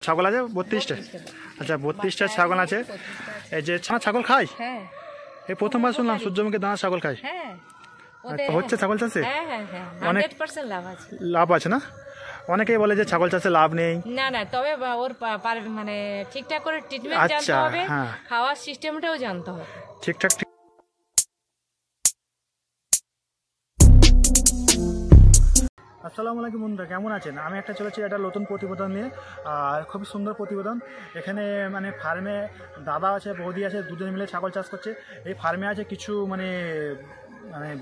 ছাগল আছে 32টা। আচ্ছা 32টা ছাগল আছে। এই যে ছাগল খায়? হ্যাঁ, এই প্রথমবার শুনলাম সূর্যমুখী দানা ছাগল খায়। হ্যাঁ হচ্ছে ছাগল চাষে? হ্যাঁ হ্যাঁ হ্যাঁ 100% লাভ আছে। লাভ আছে না? অনেকেই বলে যে ছাগল চাষে লাভ নেই। না না, তবে ওর মানে ঠিকঠাক করে ট্রিটমেন্ট জানতে হবে, খাওয়ার সিস্টেমটাও জানতে হবে ঠিকঠাক। আসসালামু আলাইকুম বন্ধুরা, কেমন আছেন? আমি একটা চলেছি একটা নতুন প্রতিবেদন নিয়ে, আর খুবই সুন্দর প্রতিবেদন। এখানে মানে ফার্মে দাদা আছে, বৌদি আছে, দুজনে মিলে ছাগল চাষ করছে। এই ফার্মে আছে কিছু মানে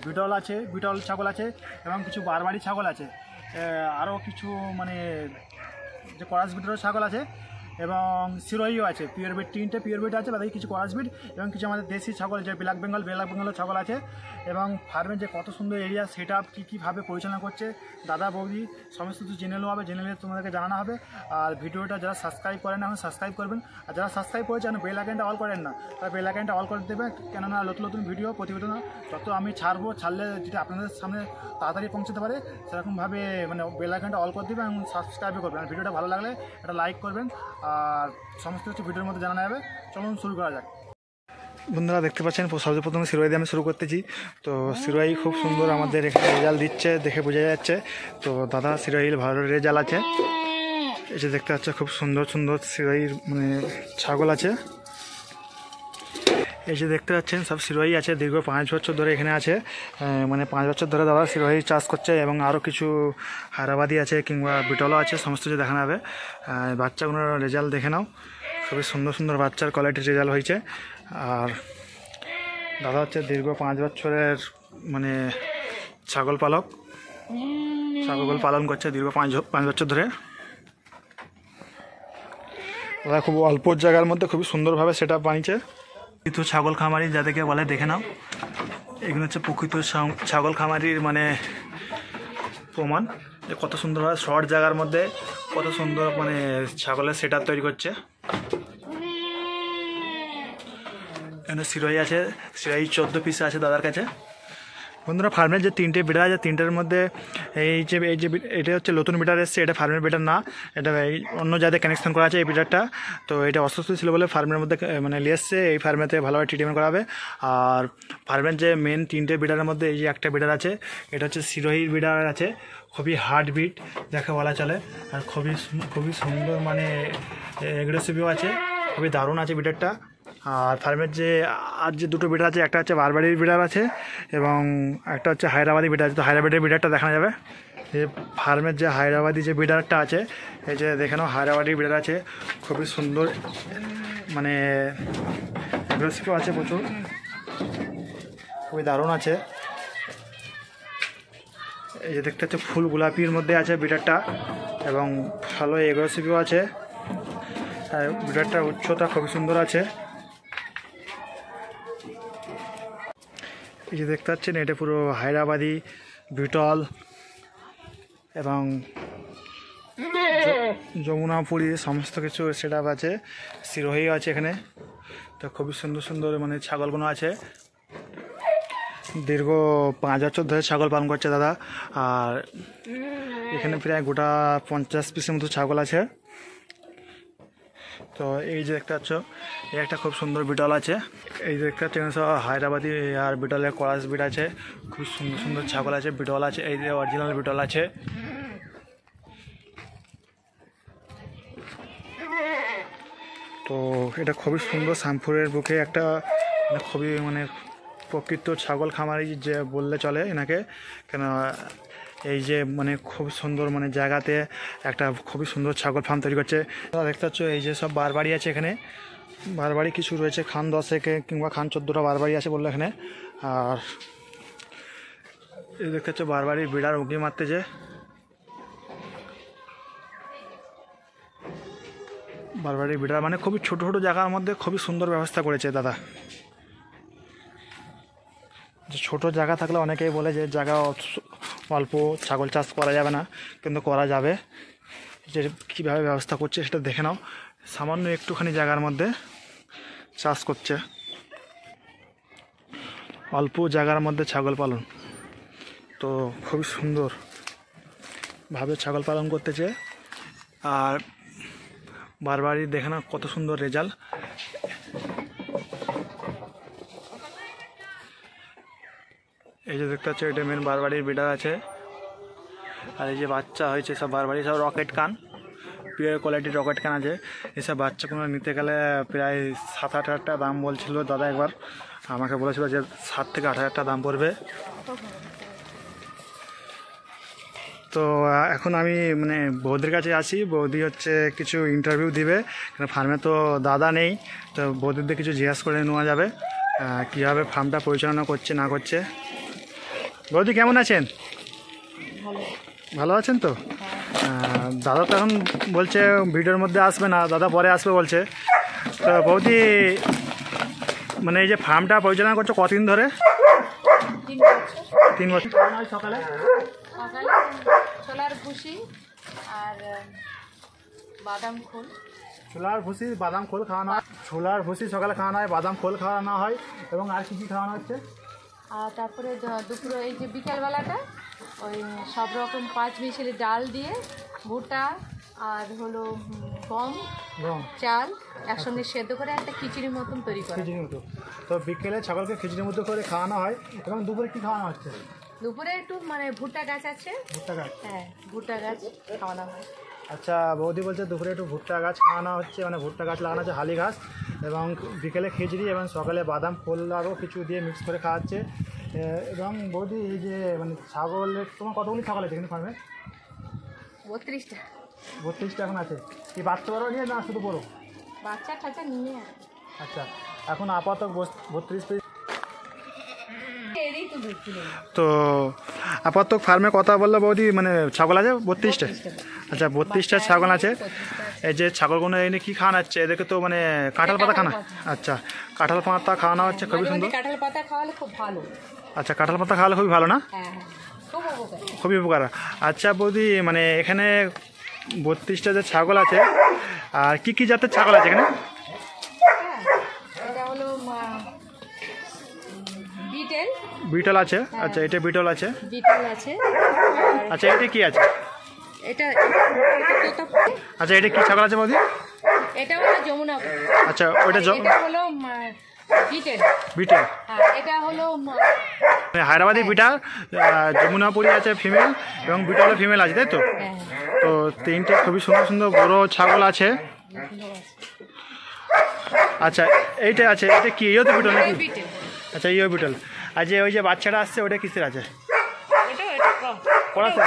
বিটল আছে, বিটল ছাগল আছে এবং কিছু বারবারি ছাগল আছে, আরও কিছু মানে যে করাস বিটের ছাগল আছে এবং সিরোহিও আছে। পিওর বিট 3টে পিওর বিট আছে, বাকি কিছু করাস বিট এবং কিছু আমাদের দেশি ছাগল যে ব্ল্যাক বেঙ্গলের ছাগল আছে। এবং ফার্মের যে কত সুন্দর এরিয়া, সেট আপ কীভাবে পরিচালনা করছে দাদা বৌদি সমস্ত কিছু জেনে নেওয়া হবে, জেনে নিলে তোমাদেরকে জানানো হবে। আর ভিডিওটা যারা সাবস্ক্রাইব করেন না, এখন সাবস্ক্রাইব করবেন। আর যারা সাবস্ক্রাইব করেছেন বেল আইকনটা অল করেন না, তারা বেল আইকনটা অল করে দেবে, কেননা নতুন নতুন ভিডিও প্রতিবেদন যত আমি ছাড়লে যেটা আপনাদের সামনে তাড়াতাড়ি পৌঁছতে পারে, সেরকমভাবে মানে বেল আইকনটা অল করে দেবেন এবং সাবস্ক্রাইবও করবেন। আর ভিডিওটা ভালো লাগলে একটা লাইক করবেন, আর সমস্ত কিছু ভিডিওর মধ্যে জানানো যাবে। চলুন শুরু করা যাক। বন্ধুরা দেখতে পাচ্ছেন সর্বপ্রথমে সিরোই দিয়ে আমি শুরু করতেছি। তো সিরোই খুব সুন্দর আমাদের এখানে রেজাল্ট দিচ্ছে, দেখে বোঝা যাচ্ছে। তো দাদা সিরোইল ভালো রেজাল্ট আছে। এই যে দেখতে পাচ্ছে খুব সুন্দর সুন্দর সিরোইর মানে ছাগল আছে। এই যে দেখতে পাচ্ছেন সব সিরোই আছে, দীর্ঘ 5 বছর ধরে এখানে আছে। মানে 5 বছর ধরে দাদা সিরোই চাষ করছে এবং আরও কিছু হায়দ্রাবাদি আছে কিংবা বিটলও আছে, সমস্ত কিছু দেখানো হবে। বাচ্চাগুলোর রেজাল্ট দেখে নাও, খুবই সুন্দর সুন্দর বাচ্চার কোয়ালিটির রেজাল্ট হয়েছে। আর দাদা হচ্ছে দীর্ঘ 5 বছরের মানে ছাগল পালন করছে দীর্ঘ 5 বছর ধরে। দাদা খুব অল্প জায়গার মধ্যে খুবই সুন্দরভাবে সেট আপ বানিয়েছে। প্রকৃত ছাগল খামারি যাদেরকে বলে দেখে নাও, এগুলো হচ্ছে প্রকৃত ছাগল খামারির মানে প্রমাণ, যে কত সুন্দরভাবে শর্ট জায়গার মধ্যে কত সুন্দর মানে ছাগলের সেট আপ তৈরি করছে। এখানে সিরোই আছে, সিরোই 14 পিস আছে দাদার কাছে। বন্ধুরা ফার্মের যে 3টে বিটার আছে, 3টের মধ্যে এই যে এটা হচ্ছে নতুন বিটার এসছে, এটা ফার্মের বিটার না, এটা অন্য জায়গায় কানেকশন করা আছে এই বিটারটা। তো এটা অসুস্থ ছিল বলে ফার্মের মধ্যে মানে নিয়ে এসছে, এই ফার্মেতে ভালোভাবে ট্রিটমেন্ট করা হবে। আর ফার্মের যে মেন 3টে বিটারের মধ্যে এই যে একটা বিটার আছে, এটা হচ্ছে সিরোহির বিটার আছে, খুবই হার্ড বিট যাকে বলা চলে, আর খুবই সুন্দর মানে এগ্রেসিভও আছে, খুবই দারুণ আছে বিটারটা। আর ফার্মের যে আর যে দুটো বিটার আছে, একটা হচ্ছে বারবারির বিটার আছে এবং একটা হচ্ছে হায়দ্রাবাদি বিটার আছে। তো হায়দ্রাবাদের বিটারটা দেখানো যাবে। যে ফার্মের যে হায়দ্রাবাদি যে বিটারটা আছে, এই যে দেখে নাও হায়দ্রাবাদি বিটার আছে, খুবই সুন্দর মানে এগ্রেসিভও আছে প্রচুর, খুবই দারুণ আছে। এই যে দেখতে হচ্ছে ফুল গোলাপির মধ্যে আছে বিটারটা এবং ভালো এগ্রেসিভও আছে। বিটারটার উচ্চতা খুবই সুন্দর আছে। এই যে দেখতে পাচ্ছেন এটা পুরো হায়দ্রাবাদি বিটল এবং যমুনাপুরি সমস্ত কিছু সেট আপ আছে, সিরোহি আছে এখানে। তো খুবই সুন্দর সুন্দর মানে ছাগলগুলো আছে। দীর্ঘ 5 বছর ধরে ছাগল পালন করছে দাদা। আর এখানে প্রায় গোটা 50 পিসের মতো ছাগল আছে। তো এই যে দেখতে পাচ্ছ এই একটা খুব সুন্দর বিটল আছে। এই যে দেখতে পাচ্ছ সব হায়দ্রাবাদি আর বিটলের করাস বিট আছে, খুব সুন্দর সুন্দর ছাগল আছে, বিটল আছে, এই যে অরিজিনাল বিটল আছে। তো এটা খুবই সুন্দর শ্যামপুরের বুকে একটা মানে খুবই মানে প্রকৃত ছাগল খামারি যে বললে চলে এনাকে, কেন এই যে মানে খুব সুন্দর মানে জায়গাতে একটা খুবই সুন্দর ছাগল ফার্ম তৈরি করছে। দেখতে পাচ্ছ এই যে সব বারবারি আছে এখানে, বারবারি কিছু রয়েছে, খান 10 কিংবা খান 14টা বারবারি আছে বললো এখানে। আর এই দেখতে পাচ্ছ বারবারি বিড়ার উঁকি মারতে, যে বারবারি বিড়ার মানে খুবই ছোটো ছোটো জায়গার মধ্যে খুবই সুন্দর ব্যবস্থা করেছে দাদা। যে ছোটো জায়গা থাকলে অনেকেই বলে যে জায়গা অল্প ছাগল চাষ করা যাবে না, কিন্তু করা যাবে। যে কীভাবে ব্যবস্থা করছে সেটা দেখে নাও, সামান্য একটুখানি জায়গার মধ্যে চাষ করছে, অল্প জায়গার মধ্যে ছাগল পালন। তো খুবই সুন্দরভাবে ছাগল পালন করতেছে। আর বারবারই দেখে না কত সুন্দর রেজাল্ট। এই যে দেখতে পাচ্ছ এটা মেন বারবারির ব্রিডার আছে। আর এই যে বাচ্চা হয়েছে সব বারবারি, সব রকেট কান, পিওর কোয়ালিটির রকেট কান আছে। এসব বাচ্চাগুলো নিতে গেলে প্রায় 7-8 হাজার টাকা দাম বলছিল দাদা, একবার আমাকে বলেছিল যে 7 থেকে 8 হাজার টাকা দাম পড়বে। তো এখন আমি মানে বৌদির কাছে আসি, বৌদি হচ্ছে কিছু ইন্টারভিউ দিবে, কারণ ফার্মে তো দাদা নেই, তো বৌদিদের কিছু জিজ্ঞাসা করে নেওয়া যাবে কীভাবে ফার্মটা পরিচালনা করছে না করছে। বৌদি কেমন আছেন? ভালো আছেন তো? দাদা তো এখন বলছে ভিডিওর মধ্যে আসবে না, দাদা পরে আসবে বলছে। তো বৌদি মানে এই যে ফার্মটা পরিচালনা করছো কতদিন ধরে? 3 বছর। সকালে ছোলার ভুসি আর বাদাম খোল, ছোলার ভুসি বাদাম খোল খাওয়ানো হয়। ছোলার ভুসি সকালে খাওয়ানো হয়, বাদাম খোল খাওয়ানো হয়, এবং আর কি খাওয়ানো হচ্ছে? আর তারপরে দুপুরে এই যে বিকালবেলাটা ওই সব রকম 5 মিশালি ডাল দিয়ে ভুট্টা আর হলো গম চাল একসঙ্গে সেদ্ধ করে একটা খিচুড়ির মতন তৈরি করে। খিচুড়ির মতো। তো বিকেলে ছাগলকে খিচুড়ির মতো করে খাওয়ানো হয়। এবং দুপুরে কি খাওয়ানো হচ্ছে? দুপুরে একটু মানে ভুট্টা গাছ আছে, ভুট্টা গাছ, হ্যাঁ ভুট্টা গাছ খাওয়ানো হয়। আচ্ছা, বৌদি বলছে দুপুরে একটু ভুট্টা গাছ খাওয়ানো হচ্ছে, মানে ভুট্টা গাছ লাগানো হচ্ছে, হালি ঘাস, এবং বিকেলে খিচুড়ি এবং সকালে বাদাম খোল আরও কিছু দিয়ে মিক্স করে খাওয়াচ্ছে। এবং বৌদি এই যে মানে ছাগলের তোমার কতগুলি ছাগল আছে এখানে ফার্মে? 32টা। 32টা এখন আছে। কি বাচ্চা বড় নিয়ে না শুধু বড়? বাচ্চা টাচ্চা নিয়ে। আচ্ছা, এখন আপাতত 32 পিস। তো আপাতত ফার্মে কথা বললো বৌদি, মানে ছাগল আছে 32টা। আচ্ছা, 32টা ছাগল আছে। এই যে ছাগলগুলো এনে কি খাওয়ানো হচ্ছে এদেরকে? তো মানে কাঁঠাল পাতা খানা। আচ্ছা, কাঁঠাল পাতা খাওয়ানো হচ্ছে, খুবই সুন্দর। কাঁঠাল পাতা খাওয়ালে খুব ভালো। আচ্ছা, কাঁঠাল পাতা খাওয়ালে খুবই ভালো না? হ্যাঁ, খুবই উপকার। আচ্ছা বৌদি, মানে এখানে 32টা যে ছাগল আছে, আর কি কি জাতের ছাগল আছে এখানে? এটা হলো বিটেল। বিটল আছে। আচ্ছা, এটা বিটল আছে। বিটেল আছে। আচ্ছা, এটা কি আছে? এটা আচ্ছা, এটা কি ছাগল আছে বৌদি? এটা হলো যমুনা। আচ্ছা, ওটা এটা হলো বিটেল। বিটেল। এটা হলো হায়দ্রাবাদি বিটাল, যমুনাপুরি আছে ফিমেল, এবং বিটলের ফিমেল আছে, তাই তো? তো 3টে খুবই সুন্দর সুন্দর বড় ছাগল আছে। আচ্ছা, এইটা আছে, এটা কি ইয়ে তো বিটল নাকি? আচ্ছা, ইয়ে বিটল। আর যে ওই যে বাচ্চাটা আসছে ওটা কিসের আছে? বিটলে করা আছে।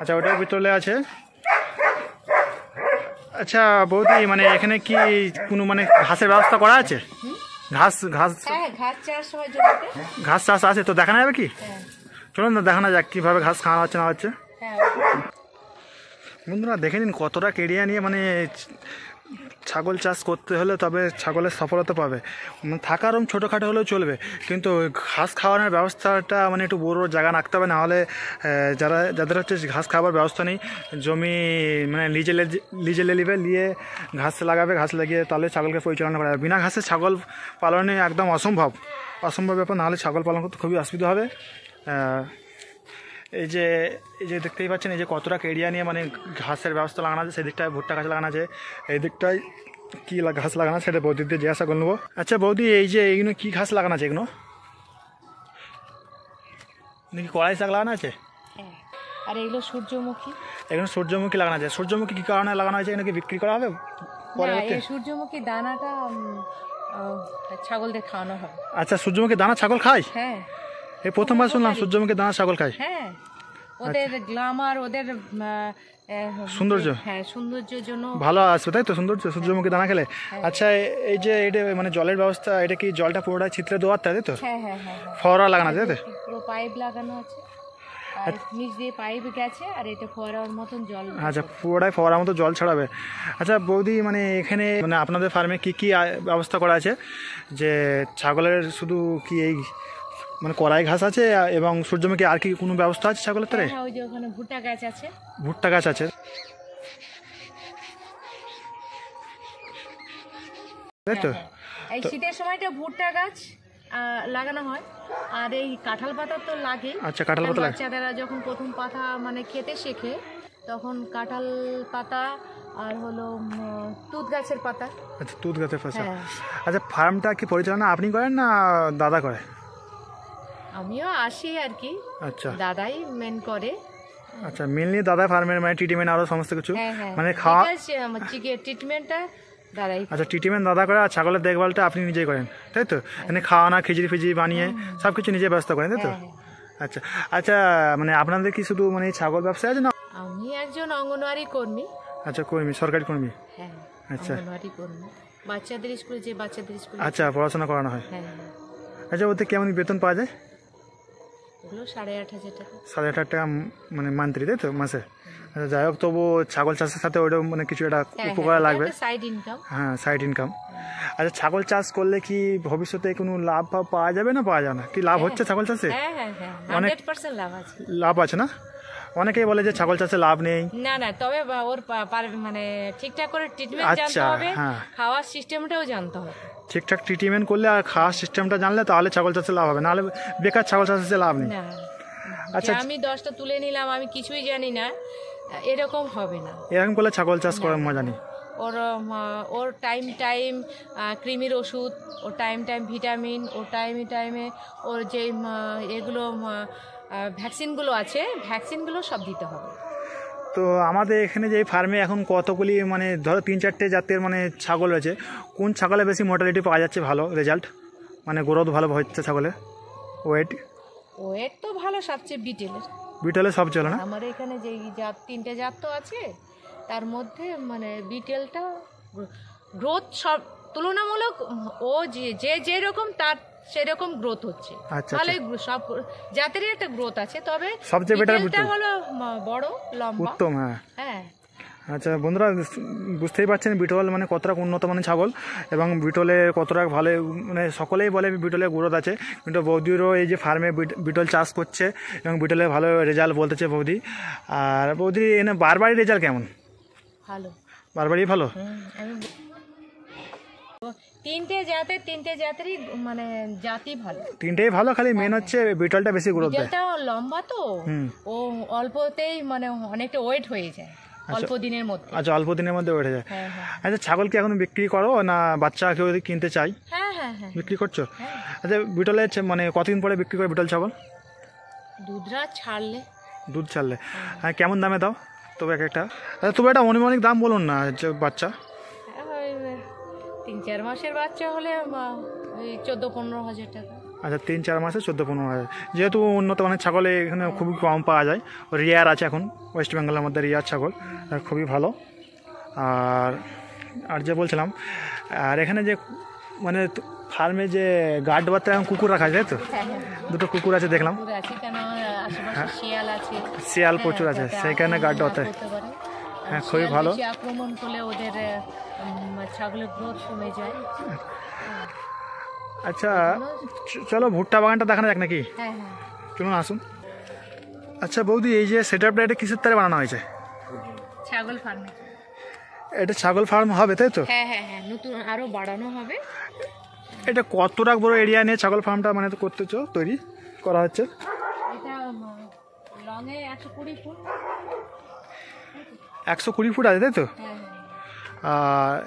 আচ্ছা, ওটা বিটলে আছে। আচ্ছা বৌদি, মানে এখানে কি কোনো মানে ঘাসের ব্যবস্থা করা আছে? ঘাস ঘাস ঘাস চাষ আছে, তো দেখানো যাবে কি? চলুন না দেখানো যাক কীভাবে ঘাস খাওয়ানো হচ্ছে না হচ্ছে। বন্ধুরা দেখে নিন কতটা কেরিয়া নিয়ে মানে ছাগল চাষ করতে হলে তবে ছাগলের সফলতা পাবে। মানে থাকা রুম ছোটোখাটো হলেও চলবে, কিন্তু ঘাস খাওয়ানোর ব্যবস্থাটা মানে একটু বড় জায়গা রাখতে হবে, নাহলে যাদের হচ্ছে ঘাস খাওয়ার ব্যবস্থা নেই, জমি মানে লিজে নেবে, নিয়ে ঘাস লাগাবে, ঘাস লাগিয়ে তাহলে ছাগলকে পরিচালনা করা যাবে। বিনা ঘাসে ছাগল পালনে একদম অসম্ভব ব্যাপার, নাহলে ছাগল পালন করতে খুবই অসুবিধা হবে। এই যে দেখতেই পাচ্ছেন এই যে কতটা এরিয়া নিয়ে মানে ঘাসের ব্যবস্থা লাগানো আছে, সেদিকটায় ভুট্টা গাছ লাগানো আছে, এই দিকটায় কী ঘাস লাগানো আছে সেটা বৌদির দিয়ে জিজ্ঞাসা করে নেবো। আচ্ছা বৌদি, এই যে এইগুলো কী ঘাস লাগানো আছে? এগুলো নাকি কড়াই শাক লাগানো আছে? আর এগুলো সূর্যমুখী। এগুলো সূর্যমুখী লাগানো আছে। সূর্যমুখী কী কারণে লাগানো হয়েছে? এগুলো কি বিক্রি করা হবে পরবর্তীতে? সূর্যমুখী দানাটা ছাগলদের খাওয়ানো হবে। আচ্ছা, সূর্যমুখী দানা ছাগল খায়? হ্যাঁ, এই প্রথমবার শুনলাম সূর্যমুখী দানা ছাগল খায়। হ্যাঁ, ওদের গ্ল্যামার, ওদের সৌন্দর্য, হ্যাঁ সৌন্দর্যের জন্য ভালো আসবে, তাই তো? সৌন্দর্য সূর্যমুখী দানা খেলে। আচ্ছা, এই যে এটা মানে জলের ব্যবস্থা, এটা কি জলটা পুরোটা ছিদ্রে দেওয়ার, তাই তো? হ্যাঁ হ্যাঁ হ্যাঁ, ফোয়ারা লাগানো আছে, তাই তো? পুরো পাইপ লাগানো আছে, আর নিচ দিয়ে পাইপ গেছে, আর এটা ফোয়ারার মতন জল। আচ্ছা, পুরোটাই ফোয়ারার মতো জল ছড়াবে। আচ্ছা বৌদি, মানে এখানে মানে আপনাদের ফার্মে কি কি ব্যবস্থা করা আছে? যে ছাগলের শুধু কি এই মানে কড়াই ঘাস আছে এবং সূর্যমুখী, আর কি কোনো ব্যবস্থা আছে ছাগলের তরে? ওই যে ওখানে ভুট্টা গাছ আছে। ভুট্টা গাছ আছে, তাই তো? এই শীতের সময়টা ভুট্টা গাছ লাগানো হয়, আর এই কাঁঠাল পাতা তো লাগে। আচ্ছা, কাঁঠাল পাতা লাগে। বাচ্চারা যখন প্রথম পাতা মানে খেতে শেখে তখন কাঁঠাল পাতা আর হলো তুঁত গাছের পাতা। আচ্ছা, তুঁত গাছের পাতা। হ্যাঁ। আচ্ছা, ফার্মটা কি পরিচালনা আপনি করেন না দাদা করে? আমিও আসি আর কি, আচ্ছা দাদাই মেন করে। আচ্ছা, মেনলি দাদা ফার্মের মানে ট্রিটমেন্ট আরও সমস্ত কিছু হ্যাঁ হ্যাঁ, মানে খাওয়া। ট্রিটমেন্টটা দাদাই। আচ্ছা, ট্রিটমেন্ট দাদা করে আর ছাগলের দেখভালটা আপনি নিজেই করেন তাই তো? মানে খাওয়ানা, খিচড়ি ফিচড়ি বানিয়ে সব কিছু নিজে ব্যবস্থা করেন তাই তো? হ্যাঁ, হ্যাঁ। আচ্ছা আচ্ছা, মানে আপনাদের কি শুধু মানে ছাগল ব্যবসা আছে না? আমি একজন অঙ্গনওয়াড়ি কর্মী। আচ্ছা, কর্মী, সরকারি কর্মী। হ্যাঁ, আচ্ছা অঙ্গনওয়াড়ি কর্মী, বাচ্চাদের স্কুলে যে বাচ্চাদের স্কুলে। আচ্ছা, পড়াশোনা করানো হয়। হ্যাঁ, আচ্ছা, ওতে কেমন বেতন পাওয়া যায়? ওগুলো 8,500 টাকা। 8,500 টাকা মানে মান্থলি তাই তো, মাসে? আচ্ছা, যাই হোক, তবু ছাগল চাষের সাথে ওইটাও মানে কিছু একটা উপকার লাগবে। Side income. হ্যাঁ, সাইড ইনকাম। আচ্ছা, ছাগল চাষ করলে কি ভবিষ্যতে কোনো লাভ পাওয়া যাবে না পাওয়া যাবে না? কি লাভ হচ্ছে ছাগল চাষে? হ্যাঁ হ্যাঁ হ্যাঁ, অনেক 100% লাভ আছে। লাভ আছে না? অনেকেই বলে যে ছাগল চাষে লাভ নেই। না না, তবে ওর মানে ঠিকঠাক করে ট্রিটমেন্ট জানতে আচ্ছা, হবে, হ্যাঁ। খাওয়ার সিস্টেমটাও জানতে হবে। ঠিকঠাক ট্রিটমেন্ট করলে আর খাওয়ার সিস্টেমটা জানলে তাহলে ছাগল চাষে লাভ হবে, নাহলে বেকার ছাগল চাষে লাভ নেই। না, আচ্ছা, যে আমি 10টা তুলে নিলাম, আমি কিছুই জানি না, এরকম হবে না। এরকম করলে ছাগল চাষ করার মজা নেই। ওর টাইম কৃমির ওষুধ, ওর টাইম ভিটামিন, ওর টাইমে ওর যে এগুলো ভ্যাকসিনগুলো আছে, ভ্যাকসিনগুলো সব দিতে হবে। তো আমাদের এখানে যে ফার্মে এখন কতগুলি মানে ধরো 3-4টে জাতের মানে ছাগল রয়েছে, কোন ছাগলে বেশি মোর্টালিটি পাওয়া যাচ্ছে, ভালো রেজাল্ট, মানে গ্রোথ ভালো হচ্ছে ছাগলের? ওয়েট তো ভালো সবচেয়ে বিটলে সব চলে না? আমার এখানে যে জাত 3টে জাত তো আছে, তার মধ্যে মানে বিটেলটা গ্রোথ সব তুলনামূলক, ও যে যেরকম তার সেরকম গ্রোথ হচ্ছে। আচ্ছা, ভালোই সব জাতেরই একটা গ্রোথ আছে, তবে সবচেয়ে বেটার বিটেলটা হলো বড় লম্বা, উত্তম। হ্যাঁ হ্যাঁ। আচ্ছা বন্ধুরা, বুঝতেই পারছেন বিটল মানে কতটা উন্নত মানের ছাগল এবং বিটলের কতটা ভালো, মানে সকলেই বলে বিটলের গ্রোথ আছে, কিন্তু বৌদিরও এই যে ফার্মে বিটল চাষ করছে এবং বিটলের ভালো রেজাল্ট বলতেছে বৌদি। আর বৌদি এনে বারবারই রেজাল্ট কেমন? ভালো, বারবারই ভালো। তিনটে জাতেরই মানে জাতি ভালো, তিনটেই ভালো, খালি মেন হচ্ছে বিটলটা বেশি গ্রোথ দেয়। বিটলটা লম্বা তো, ও অল্পতেই মানে অনেকটা ওয়েট হয়ে যায় অল্প দিনের মধ্যে। আচ্ছা, অল্প দিনের মধ্যে উঠে যায়। হ্যাঁ হ্যাঁ আচ্ছা, ছাগল কি এখন বিক্রি করো না বাচ্চা কেউ যদি কিনতে চাই হ্যাঁ হ্যাঁ হ্যাঁ, বিক্রি করছো? আচ্ছা, বিটলের মানে কতদিন পরে বিক্রি করে বিটল ছাগল? দুধ ছাড়লে। হ্যাঁ, কেমন দামে দাও তবে এক একটা? আচ্ছা, তবে একটা অনুমানিক দাম বলুন না, যে বাচ্চা 3-4 মাসের বাচ্চা হলে ওই 14-15 হাজার টাকা। আচ্ছা, 3-4 মাসে 14-15 হাজার। যেহেতু উন্নত মানের ছাগল এখানে খুবই কম পাওয়া যায়, রিয়ার আছে এখন ওয়েস্ট বেঙ্গলের মধ্যে, রিয়ার ছাগল খুবই ভালো। আর যে বলছিলাম, আর এখানে যে মানে ফার্মে যে গার্ড বাচ্চা এখন কুকুর রাখা যায়, তাই তো? দুটো কুকুর আছে দেখলাম। শিয়াল প্রচুর আছে, সেইখানে গার্ড বাচ্চা। হ্যাঁ, খুবই ভালো। আক্রমণ করলে ওদের ছাগলের গ্রোথ কমে যায়। আচ্ছা, চলো ভুট্টা বাগানটা দেখানো যাক নাকি? হ্যাঁ হ্যাঁ, চলুন আসুন। আচ্ছা বৌদি, এই যে সেট আপটা এটা কিসের তারে বানানো হয়েছে? ছাগল ফার্মে। এটা ছাগল ফার্ম হবে তাই তো? হ্যাঁ হ্যাঁ হ্যাঁ, নতুন আরো বাড়ানো হবে। এটা কতটা বড় এরিয়া নিয়ে ছাগল ফার্মটা মানে করতেছো, তৈরি করা হচ্ছে? এটা লংয়ে 120 ফুট। 120 ফুট আছে তাই তো? হ্যাঁ আর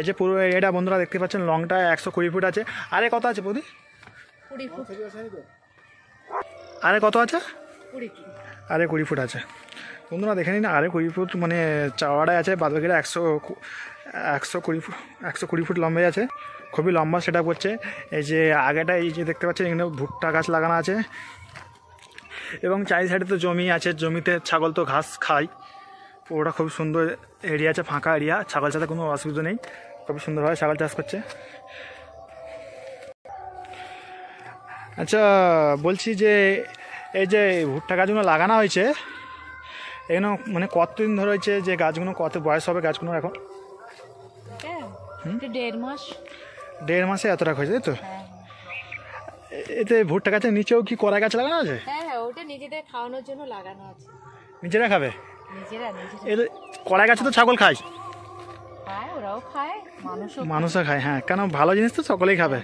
এই যে পুরো এরিয়াটা বন্ধুরা দেখতে পাচ্ছেন, লংটা 120 ফুট আছে। আরে কত আছে বৌদি? 20 ফুট। আরে কত আছে? 20 ফুট। আরে 20 ফুট আছে বন্ধুরা, দেখে নিন। আরে 20 ফুট মানে চাওয়াটাই আছে, বাদ বাকিটা 120 ফুট, 120 ফুট লম্বাই আছে। খুবই লম্বা সেট আপ করছে। এই যে আগেটা এই যে দেখতে পাচ্ছেন, এখানে ভুট্টা গাছ লাগানো আছে এবং চারি সাইডে তো জমি আছে, জমিতে ছাগল তো ঘাস খায়। পুরোটা খুব সুন্দর এরিয়া আছে, ফাঁকা এরিয়া, ছাগল চাষে কোনো অসুবিধা নেই, খুব সুন্দরভাবে ছাগল চাষ করছে। আচ্ছা বলছি যে এই যে ভুট্টা গাছগুলো লাগানো হয়েছে, এগুলো মানে কতদিন ধরে হয়েছে, যে গাছগুলো কত বয়স হবে গাছগুলো এখন? 1.5 মাস। 1.5 মাসে এতটা হয়েছে তাই তো? হ্যাঁ, এতে ভুট্টা গাছের নিচেও কি কড়াই গাছ লাগানো আছে? হ্যাঁ হ্যাঁ, ওটা নিজেদের খাওয়ানোর জন্য লাগানো আছে। নিজেরা খাবে? নিজেরা এর কড়াই গাছে তো ছাগল খায়? খায়, ওরাও খায়, মানুষও খায়। হ্যাঁ, কেন ভালো জিনিস তো সকলেই খাবে।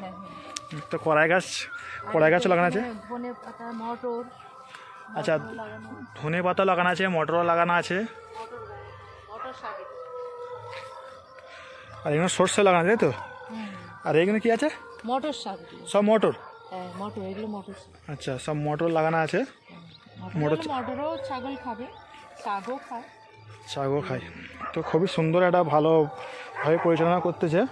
তো কড়াই গাছ লাগানো আছে। ধনে পাতা, মটর, আচ্ছা, ধনে পাতা লাগানো আছে, মটরও লাগানো আছে, মটর শাক। আর এখানে সর্ষে লাগানো আছে, তাই তো? আর এখানে কি আছে? মটর শাক। সব মটর? হ্যাঁ মটর, এগুলো মটর শাক। আচ্ছা, সব মটর লাগানো আছে। মটরও ছাগল খাবে, শাকও খায়। শাকও খায়। তো খুবই সুন্দর, একটা ভালোভাবে পরিচালনা করতেছে।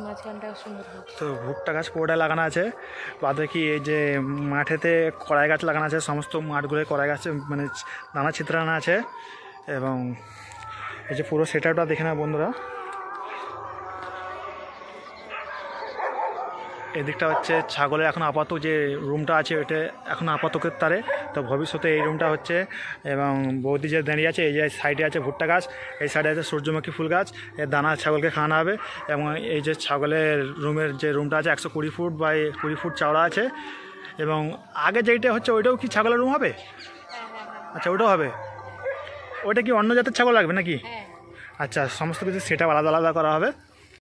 মাঝখানটা সুন্দর। তো ভুট্টা গাছ পুরোটা লাগানো আছে, বাদে কি এই যে মাঠেতে কড়াই গাছ লাগানো আছে, সমস্ত মাঠগুলো কড়াই গাছে মানে দানা ছিদ্রানো আছে। এবং এই যে পুরো সেটআপটা দেখে না বন্ধুরা, এদিকটা হচ্ছে ছাগলের এখন আপাতত যে রুমটা আছে ওইটা এখন আপাতত তারে, তো ভবিষ্যতে এই রুমটা হচ্ছে। এবং বৌদি যে দাঁড়িয়ে আছে, এই যে সাইডে আছে ভুট্টা গাছ, এই সাইডে আছে সূর্যমুখী ফুল গাছ, এর দানা ছাগলকে খাওয়ানো হবে। এবং এই যে ছাগলের রুমের যে রুমটা আছে 120 ফুট বা 20 ফুট চওড়া আছে। এবং আগে যেইটা হচ্ছে ওইটাও কি ছাগলের রুম হবে? আচ্ছা, ওটাও হবে। ওইটা কি অন্য জাতের ছাগল লাগবে নাকি? আচ্ছা, সমস্ত কিছু সেটা আলাদা আলাদা করা হবে।